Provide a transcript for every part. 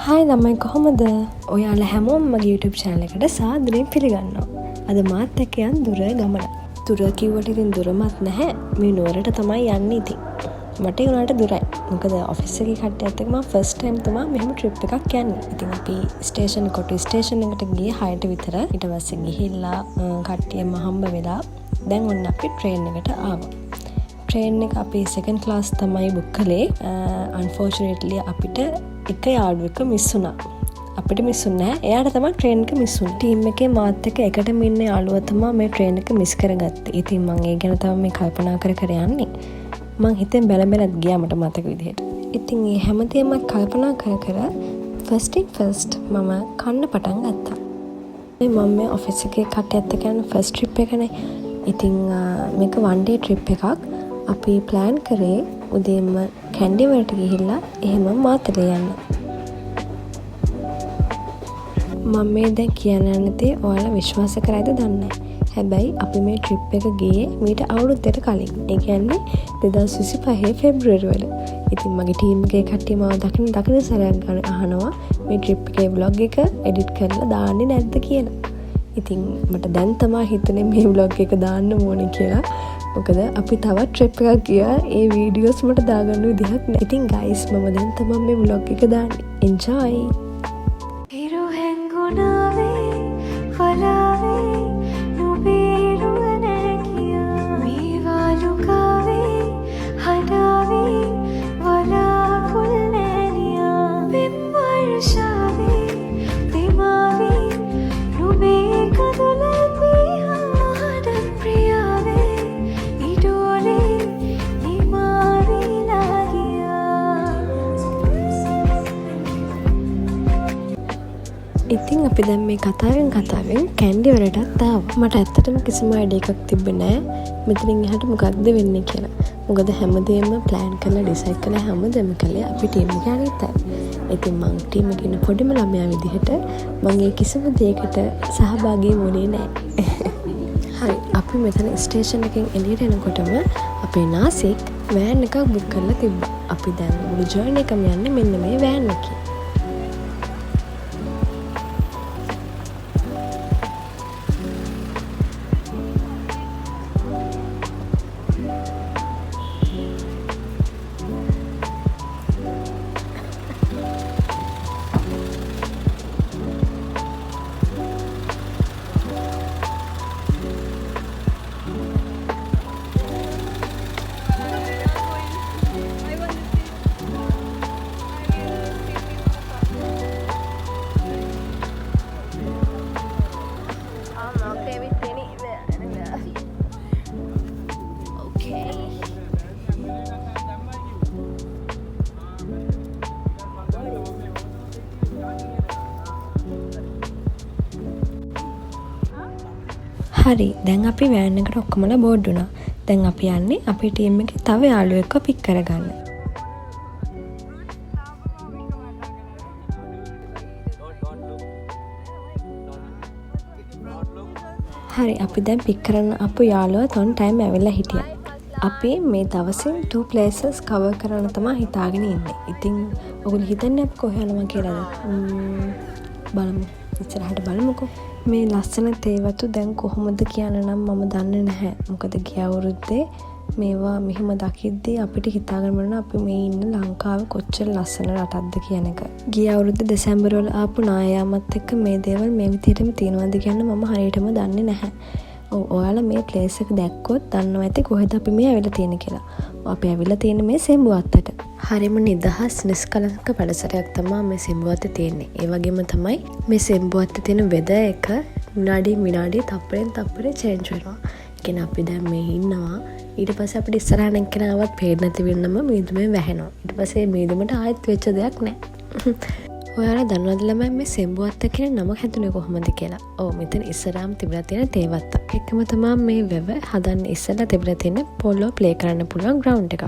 Hi ළමයි කොහොමද? ඔයාලා හැමෝම මගේ YouTube channel එකට සාදරයෙන් පිළිගන්නවා. අද මාත් එක්ක යන් දුර ගමන. දුර කිව්වට ඉතින් දුරමත් නැහැ. මේ නුවරට තමයි යන්නේ ඉතින්. මට ඒ උනාට දුරයි. මොකද ඔෆිස් එකේ කට්ටියත් එක්ක මම ෆස්ට් ටයිම් තමයි මෙහෙම ට්‍රිප් එකක් යන්නේ. ඉතින් අපි කොටු ස්ටේෂන් එකට ගියේ 6ට විතර. ඊට පස්සේ ගිහිල්ලා කට්ටියම හම්බ වෙලා දැන් ඔන්න අපි ට්‍රේන් එකට ආවා. ට්‍රේන් එක අපි සෙකන්ඩ් ක්ලාස් තමයි බුක් කළේ. අන්ෆෝර්චුනේට්ලි අපිට එක යාළුවෙක් මිස් වුණා. අපිට මිස් වුණේ නැහැ. එයාට තමයි ට්‍රේන් එක මිස් වුණේ. ටීම් එකේ මාත් එක්ක එකටම ඉන්න යාළුවා තමයි මේ ට්‍රේන් එක මිස් කරගත්තේ. ඉතින් මම ඒ ගැන තමයි මේ කල්පනා කර යන්නේ. මං හිතෙන් බැලබැලත් ගියා මට මතක විදිහට. ඉතින් මේ හැමදේම කල්පනා කර ෆස්ට් මම කන්න පටන් ගත්තා. මම මේ ඔෆිස් එකේ කට්ටියත් එක්ක යන ෆස්ට් ට්‍රිප් එකනේ. ඉතින් මේක වන් ඩේ ට්‍රිප් එකක්. අපි ප්ලෑන් කරේ උදේම කැන්ඩි වලට ගිහිල්ලා එහෙම මාතලේ යන්න. මම මේ දැන් කියන්න යන්නේ ඔයාලා විශ්වාස කරයිද දන්නේ නැහැ. හැබැයි අපි මේ ට්‍රිප් එක ගියේ මීට අවුරුද්දකට කලින්. ඒ කියන්නේ 2025 පෙබ්‍රුවරි වල. ඉතින් මගේ ටීම් එකේ කට්ටිය මාව දකින සැරයක් ගන්න අහනවා මේ ට්‍රිප් එකේ vlog එක එඩිට් කරලා දාන්නේ නැද්ද කියලා. ඉතින් මට දැන් තමයි හිතුනේ මේ vlog එක දාන්න ඕනේ කියලා. මොකද අපි තවත් ට්‍රිප් එකක් ගියා. ඒ වීඩියෝස් මට දාගන්න විදිහක් නැහැ. ඉතින් guys මම දැන් තමයි මේ vlog එක දාන්නේ. enjoy. ඉතින් අපි දැන් මේ කතාවෙන් කැන්ඩි වලටත් ආවා. මට ඇත්තටම කිසිම අයිඩියා එකක් තිබ්බේ නැහැ මෙතනින් එහාට මොකක්ද වෙන්නේ කියලා. මොකද හැමදේම ප්ලෑන් කරලා ඩිසයිඩ් කරලා හැමදේම කළේ අපි ටීම් එකේ අනිත් අය. ඉතින් මං ටීම් එකේ ඉන්න පොඩිම ළමයා විදිහට මම ඒ කිසිම දෙයකට සහභාගී වුණේ නැහැ. හරි අපි මෙතන ස්ටේෂන් එකෙන් එළියට එනකොටම අපේ නාසික් වෑන් එකක් බුක් කරලා තිබ්බා. අපි දැන් මුළු ජර්නි එකම යන්නේ මෙන්න මේ වෑන් එකේ. හරි දැන් අපි වෑන් එකට ඔක්කොමලා බෝඩ් වුණා. දැන් අපි යන්නේ අපේ ටීම් එකේ තව යාළුවෙක්ව පික් කරගන්න. හරි අපි දැන් පික් කරන අපු යාළුවා තොන් ටයිම් ඇවිල්ලා හිටියා. අපි මේ දවසින් 2 places cover කරන්න තමයි හිතාගෙන ඉන්නේ. ඉතින් ඔයගොල්ලෝ හිතන්නේ අපි කොහේ යනවා කියලාද? බලමු. ඉස්සරහට බලමුකෝ. මේ ලස්සන තේවතු දැන් කොහොමද කියන්න නම් මම දන්නේ නැහැ. මොකද ගිය අවුරුද්දේ මේවා මෙහෙම දකිද්දී අපිට හිතාගන්න බැහැ අපි මේ ඉන්න ලංකාව කොච්චර ලස්සන රටක්ද කියන එක. ගිය අවුරුද්දේ දෙසැම්බර් වල ආපු නායාමත් එක්ක මේ දේවල් මේ විදිහටම තියෙනවද කියන්න මම හරියටම දන්නේ නැහැ. ඔයාලා මේ ප්ලේස් එක දැක්කොත් දන්නවා ඇති කොහෙද අපි මේ ඇවිල්ලා තියෙන්නේ කියලා. අපි ඇවිල්ලා තියෙන්නේ මේ සෙම්බුවත්තට. හරිම නිදහස් නිස්කලංක පළසරයක් තමයි මේ සෙම්බුවත්තේ තියෙන්නේ. ඒ වගේම තමයි මේ සෙම්බුවත්තේ තියෙන වෙදර් එක විනාඩි තප්පරෙන් තප්පරේ චේන්ජ් වෙනවා. කියන්නේ අපි දැන් මේ ඉන්නවා. ඊට පස්සේ අපිට ඉස්සරහට එක්කෙනාවත් පේන්න නැති වෙන්නම මීදුමේ වැහෙනවා. ඊට පස්සේ මීදුමට ආයෙත් වෙච්ච දෙයක් නැහැ. ඔයාලා දන්නවද ළමයි මේ සෙම්බුවත්ත කියන නම හැදුනේ කොහොමද කියලා? ඔව් මෙතන ඉස්සරහාම තිබිලා තියෙන තේවත්ත. එකම තමයි මේ වෙව හදන්න ඉස්සෙල්ලා තිබිලා තියෙන පොලෝ ප්ලේ කරන්න පුළුවන් ග්‍රවුන්ඩ් එකක්.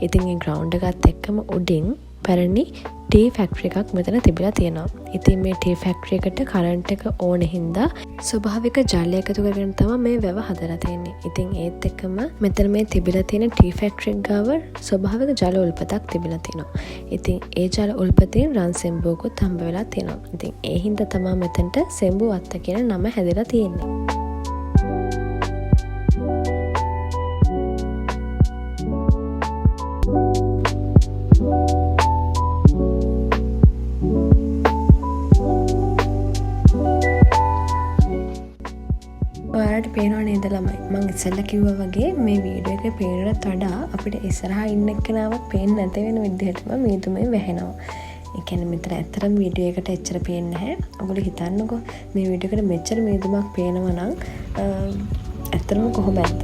ඉතින් මේ ග්‍රවුන්ඩ් එකත් එක්කම උඩින් පැරණි ටී ෆැක්ටරි එකක් මෙතන තිබිලා තියෙනවා. ඉතින් මේ ටී ෆැක්ටරි එකට කරන්ට් එක ඕන හින්දා ස්වභාවික ජලය එකතු කරගෙන තමයි මේ වැව හදලා තියෙන්නේ. ඉතින් ඒත් එක්කම මෙතන මේ තිබිලා තියෙන ටී ෆැක්ටරි එක ගාව ස්වභාවික ජල උල්පතක් තිබිලා තියෙනවා. ඉතින් ඒ ජල උල්පතෙන් රන් සෙම්බුවකුත් හම්බ වෙලා තියෙනවා. ඉතින් ඒ හින්දා තමයි මෙතනට සෙම්බු වත්ත කියන නම හැදලා තියෙන්නේ. ඔයාලට පේනව නේද ළමයි? මම ඉස්සෙල්ලා කිව්වා වගේ මේ වීඩියෝ එකේ පේනකට වඩා අපිට ඉස්සරහා ඉන්න එක්කෙනාවක් පේන්නේ නැත වෙන විදිහටම මීදුමේ වැහෙනවා. ඒ කියන්නේ මෙතන ඇත්තටම වීඩියෝ එකට එච්චර පේන්නේ නැහැ. ඔයගොල්ලෝ හිතන්නකෝ මේ වීඩියෝ එකට මෙච්චර මීදුමක් පේනවා නම් ඇත්තටම කොහොමද?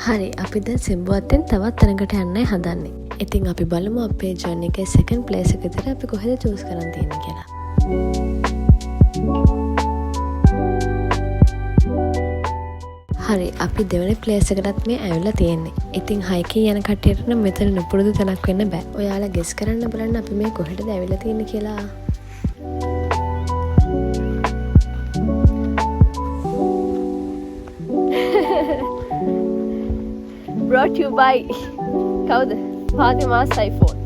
හරි, අපි දැන් සෙම්බුවත්තෙන් තවත් තැනකට යන්නයි හදන්නේ. ඉතින් අපි බලමු අපේ ජර්නි එකේ සෙකන්ඩ් ප්ලේස් එක විතර අපි කොහෙද චූස් කරන් තියෙන්නේ කියලා. හරි, අපි දෙවෙනි ප්ලේස් එකටත් මේ ඇවිල්ලා තියෙන්නේ. ඉතින් හයිකින් යන කට්ටියට නම් මෙතන නුපුරුදු තැනක් වෙන්න බෑ. ඔයාලා ගෙස් කරන්න බලන්න අපි මේ කොහෙටද ඇවිල්ලා තියෙන්නේ කියලා. brought you by කවුද? Fatima's iPhone.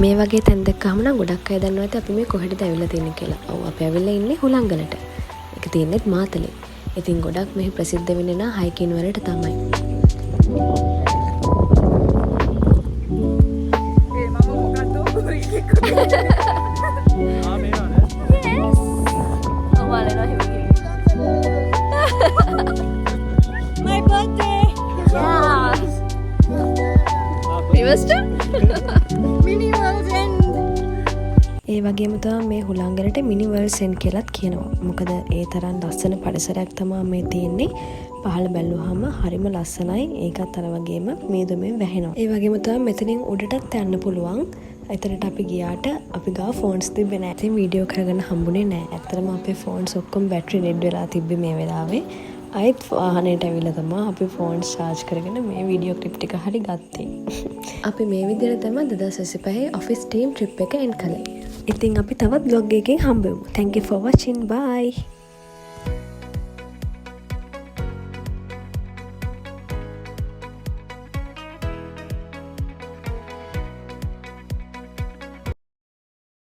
මේ වගේ තැන් දැක්කම නම් ගොඩක් අය දන්නවා ඇති අපි මේ කොහෙටද ඇවිල්ලා තියෙන්නේ කියලා. ඔව් අපි ඇවිල්ලා ඉන්නේ හුලංගලට. ඒක තියෙන්නේ මාතලේ. ඉතින් ගොඩක් මෙහි ප්‍රසිද්ධ වෙන්නේ නා හයිකින් වලට තමයි. My birthday. Yeah. Reversed? Mini World's End. ඒ වගේම තමයි මේ හුලංගලට මිනි වර්ල්ඩ්ස් එන්ඩ් කියලාත් කියනවා. මොකද ඒ තරම් ලස්සන පරිසරයක් තමයි මේ තියෙන්නේ. පහළ බැලුවාම හරිම ලස්සනයි. ඒකත් අර වගේම මීදුමෙන් වැහෙනවා. ඒ වගේම තමයි මෙතනින් උඩටත් යන්න පුළුවන්. එතනට අපි ගියාට අපි ගාව ෆෝන්ස් තිබ්බේ නැහැ. ඉතින් වීඩියෝ කරගන්න හම්බුනේ නැහැ. ඇත්තටම අපේ ෆෝන්ස් ඔක්කොම බැටරි ඩෙඩ් වෙලා තිබ්බේ මේ වෙලාවේ. අයිත් වාහනයට ඇවිල්ලා තමයි අපි ෆෝන්ස් charge කරගෙන මේ වීඩියෝ ක්ලිප් ටික හරි ගත්තේ. අපි මේ විදිහට තමයි 2025 ඔෆිස් ටීම් ට්‍රිප් එක එන්ඩ් කළේ. ඉතින් අපි තවත් vlog එකකින් හම්බෙමු. Thank you for watching. Bye.